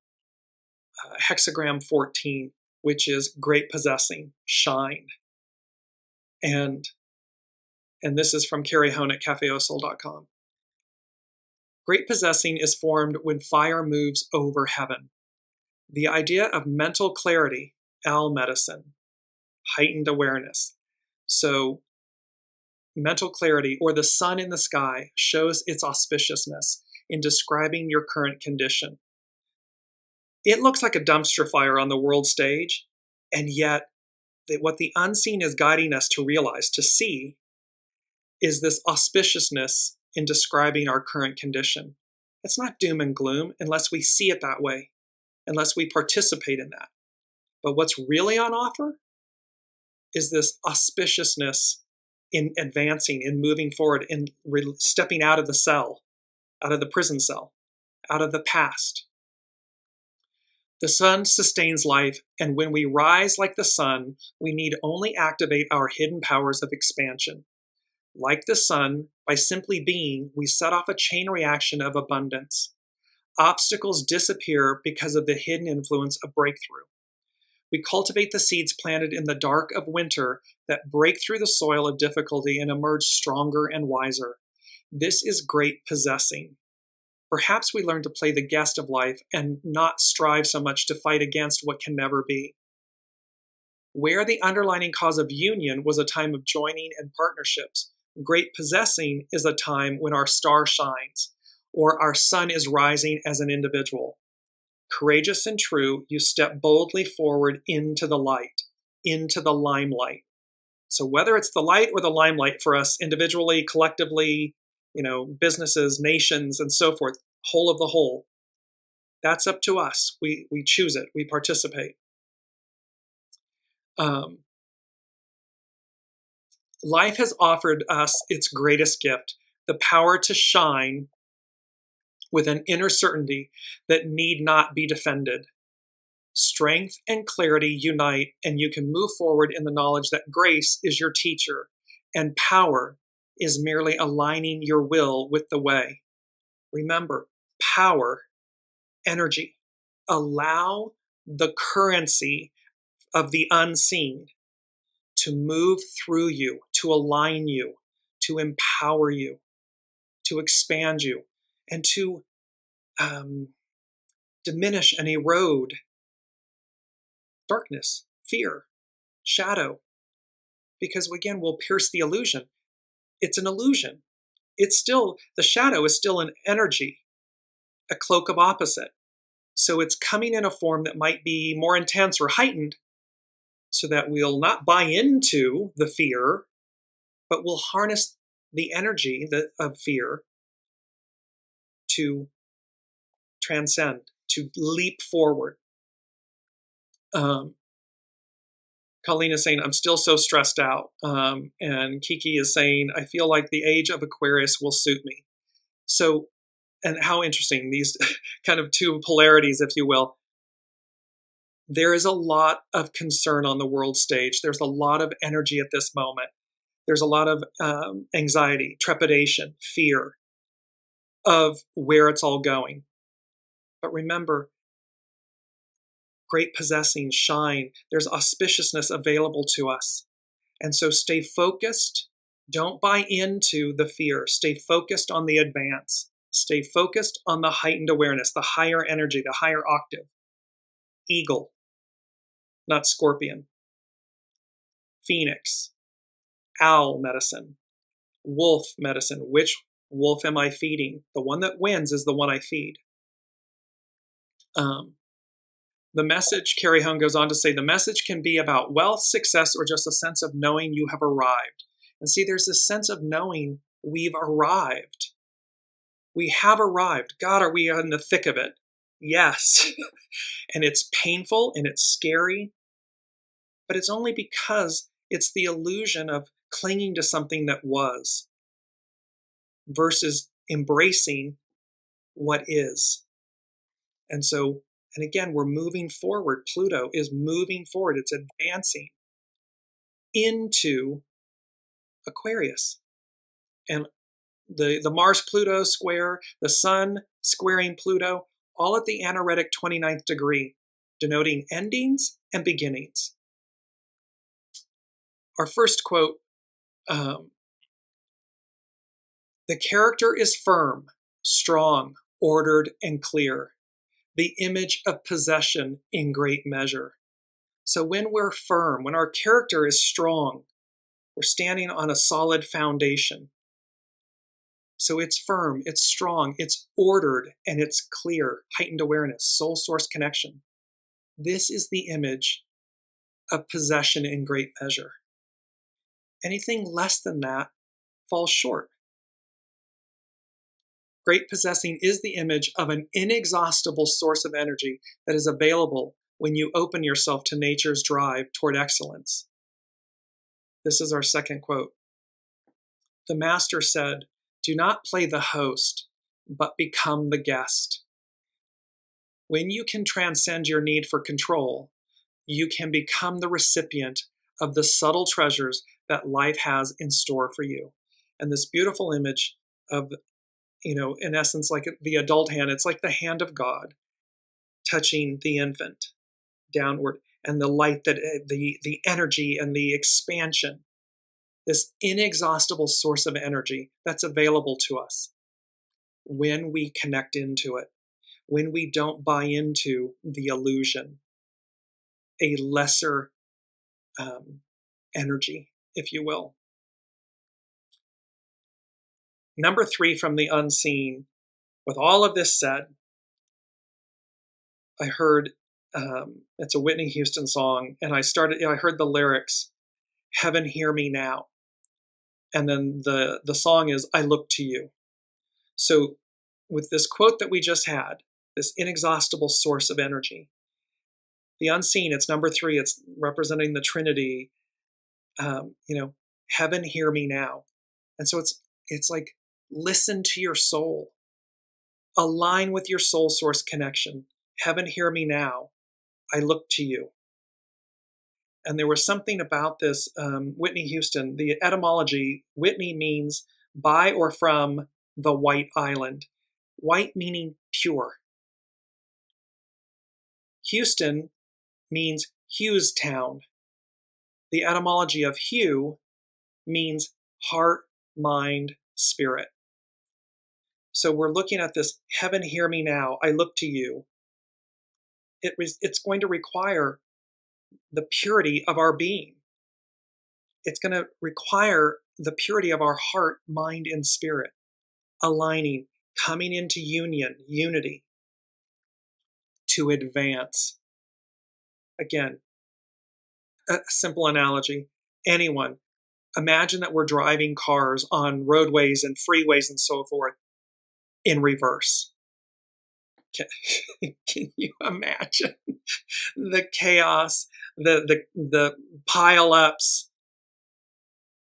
hexagram 14, which is great possessing, shine. And this is from Carrie Hone at cafeosoul.com. Great possessing is formed when fire moves over heaven. The idea of mental clarity, owl medicine, heightened awareness. So mental clarity, or the sun in the sky, shows its auspiciousness in describing your current condition. It looks like a dumpster fire on the world stage, And yet, what the unseen is guiding us to realize, to see, is this auspiciousness in describing our current condition. It's not doom and gloom unless we see it that way, unless we participate in that. But what's really on offer is this auspiciousness in advancing, in moving forward, in stepping out of the cell, out of the prison cell, out of the past. The sun sustains life, and when we rise like the sun, we need only activate our hidden powers of expansion. Like the sun, by simply being, we set off a chain reaction of abundance. Obstacles disappear because of the hidden influence of breakthrough. We cultivate the seeds planted in the dark of winter that break through the soil of difficulty and emerge stronger and wiser. This is great possessing. Perhaps we learn to play the guest of life and not strive so much to fight against what can never be. Where the underlying cause of union was a time of joining and partnerships, great possessing is a time when our star shines, or our sun is rising as an individual. Courageous and true, you step boldly forward into the light, into the limelight. So whether it's the light or the limelight for us individually, collectively, businesses, nations, and so forth, whole of the whole, that's up to us. We choose it. We participate. Life has offered us its greatest gift, the power to shine with an inner certainty that need not be defended. Strength and clarity unite, and you can move forward in the knowledge that grace is your teacher, and power is merely aligning your will with the way. Remember, power, energy. Allow the currency of the unseen to move through you, to align you, to empower you, to expand you, and to diminish and erode darkness, fear, shadow. Because again, we'll pierce the illusion. It's an illusion. It's still, the shadow is still an energy, a cloak of opposite. So it's coming in a form that might be more intense or heightened, so that we'll not buy into the fear, but we'll harness the energy of fear to transcend, to leap forward. Colleen is saying, I'm still so stressed out. And Kiki is saying, I feel like the age of Aquarius will suit me. So, and how interesting, these kind of two polarities, if you will. There is a lot of concern on the world stage. There's a lot of energy at this moment. There's a lot of anxiety, trepidation, fear of where it's all going. But remember, great possessing, shine, there's auspiciousness available to us. And so stay focused. Don't buy into the fear. Stay focused on the advance. Stay focused on the heightened awareness, the higher energy, the higher octave. Eagle, not scorpion. Phoenix, owl medicine, wolf medicine. Which wolf am I feeding? The one that wins is the one I feed. The message, Carrie Hung goes on to say, the message can be about wealth, success, or just a sense of knowing you have arrived. And see, there's this sense of knowing we've arrived. We have arrived. God, are we in the thick of it? Yes. And it's painful and it's scary, but it's only because it's the illusion of clinging to something that was versus embracing what is. And so, and again, we're moving forward. Pluto is moving forward. It's advancing into Aquarius. And the Mars-Pluto square, the Sun squaring Pluto, all at the anaretic 29th degree, denoting endings and beginnings. Our first quote, the character is firm, strong, ordered, and clear. The image of possession in great measure. So when we're firm, when our character is strong, we're standing on a solid foundation. So it's firm, it's strong, it's ordered, and it's clear. Heightened awareness, soul source connection. This is the image of possession in great measure. Anything less than that falls short. Great possessing is the image of an inexhaustible source of energy that is available when you open yourself to nature's drive toward excellence. This is our second quote. The master said, "Do not play the host, but become the guest." When you can transcend your need for control, you can become the recipient of the subtle treasures that life has in store for you. And this beautiful image of, in essence, like the adult hand, it's like the hand of God touching the infant downward, and the light, that the energy and the expansion, this inexhaustible source of energy that's available to us when we connect into it, when we don't buy into the illusion, a lesser energy, if you will. Number 3 from the unseen. With all of this said, I heard, it's a Whitney Houston song, and I heard the lyrics, "Heaven, hear me now." And then the song is, "I look to you." So with this quote that we just had, this inexhaustible source of energy, the unseen, it's number 3, it's representing the Trinity, heaven, hear me now. And so it's like, listen to your soul. Align with your soul source connection. Heaven, hear me now. I look to you. And there was something about this, Whitney Houston, the etymology, Whitney means by or from the White Island. White meaning pure. Houston means Hugh's town. The etymology of Hugh means heart, mind, spirit. So we're looking at this, heaven, hear me now, I look to you. It's going to require the purity of our being. It's going to require the purity of our heart, mind, and spirit, aligning, coming into unity, to advance. Again, a simple analogy. Anyone, imagine that we're driving cars on roadways and freeways and so forth in reverse. Can you imagine the chaos, the pile-ups?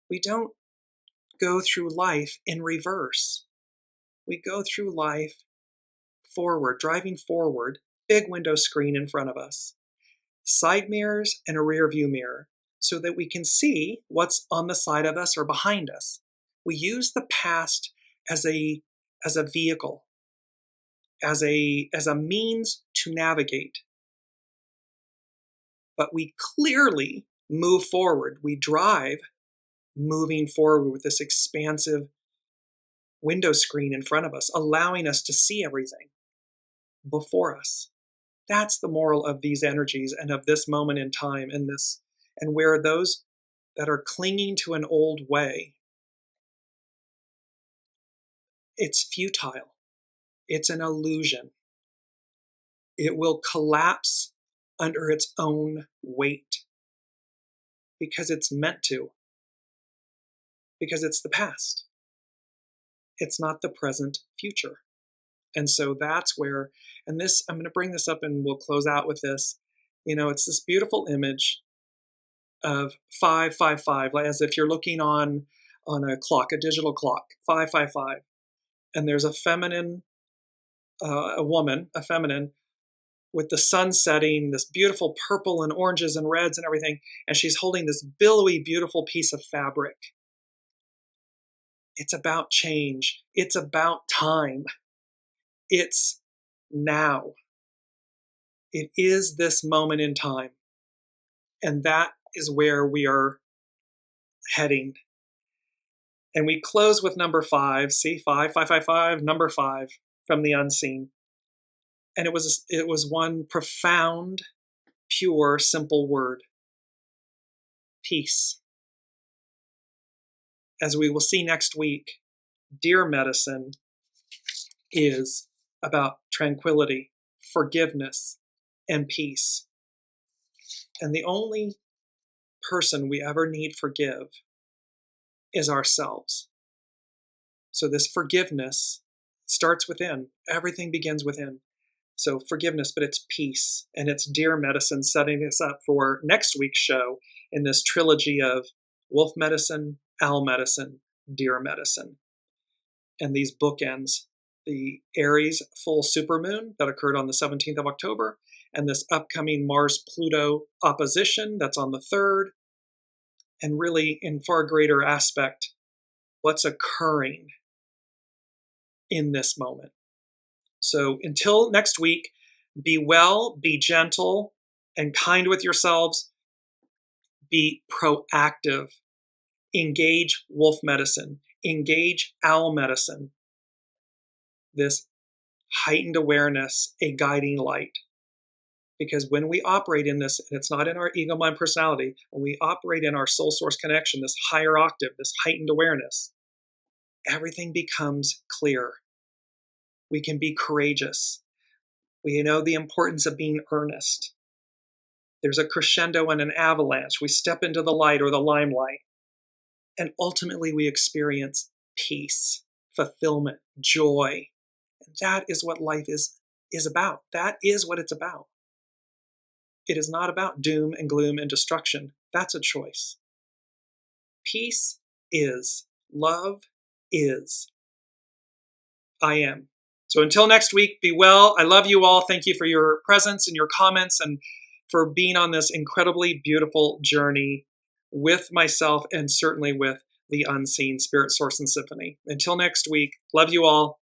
We don't go through life in reverse. We go through life forward, driving forward, big window screen in front of us, side mirrors and a rear view mirror, so that we can see what's on the side of us or behind us. We use the past as a vehicle, as a means to navigate. But we clearly move forward. We drive moving forward with this expansive window screen in front of us, allowing us to see everything before us. That's the moral of these energies and of this moment in time, and where those that are clinging to an old way, it's futile. It's an illusion. It will collapse under its own weight because it's meant to, because it's the past. It's not the present future. And so that's where, and this, I'm going to bring this up and we'll close out with this. It's this beautiful image of 555, as if you're looking on a clock, a digital clock, 555. And there's a feminine, a woman, a feminine, with the sun setting, this beautiful purple and oranges and reds and everything, and she's holding this billowy, beautiful piece of fabric. It's about change. It's about time. It's now. It is this moment in time. And that is where we are heading. And we close with number 5. See, 5, number 5 from the unseen. And it was one profound, pure, simple word. Peace. As we will see next week, Dear Medicine is about tranquility, forgiveness, and peace. And the only person we ever need forgive is ourselves. So this forgiveness starts within. Everything begins within. So forgiveness, but it's peace. And it's Dear Medicine setting us up for next week's show in this trilogy of Wolf Medicine, Owl Medicine, Deer Medicine. And these bookends, the Aries full supermoon that occurred on the 17th of October, and this upcoming Mars-Pluto opposition that's on the 3rd, and really in far greater aspect, what's occurring in this moment. So until next week, be well, be gentle, and kind with yourselves. Be proactive. Engage wolf medicine. Engage owl medicine. This heightened awareness, a guiding light. Because when we operate in this, and it's not in our ego, mind, personality, when we operate in our soul source connection, this higher octave, this heightened awareness, everything becomes clear. We can be courageous. We know the importance of being earnest. There's a crescendo and an avalanche. We step into the light or the limelight. And ultimately we experience peace, fulfillment, joy. And that is what life is about. That is what it's about. It is not about doom and gloom and destruction. That's a choice. Peace is. Love is. I am. So until next week, be well. I love you all. Thank you for your presence and your comments and for being on this incredibly beautiful journey with myself and certainly with the unseen Spirit Source and Symphony. Until next week, love you all.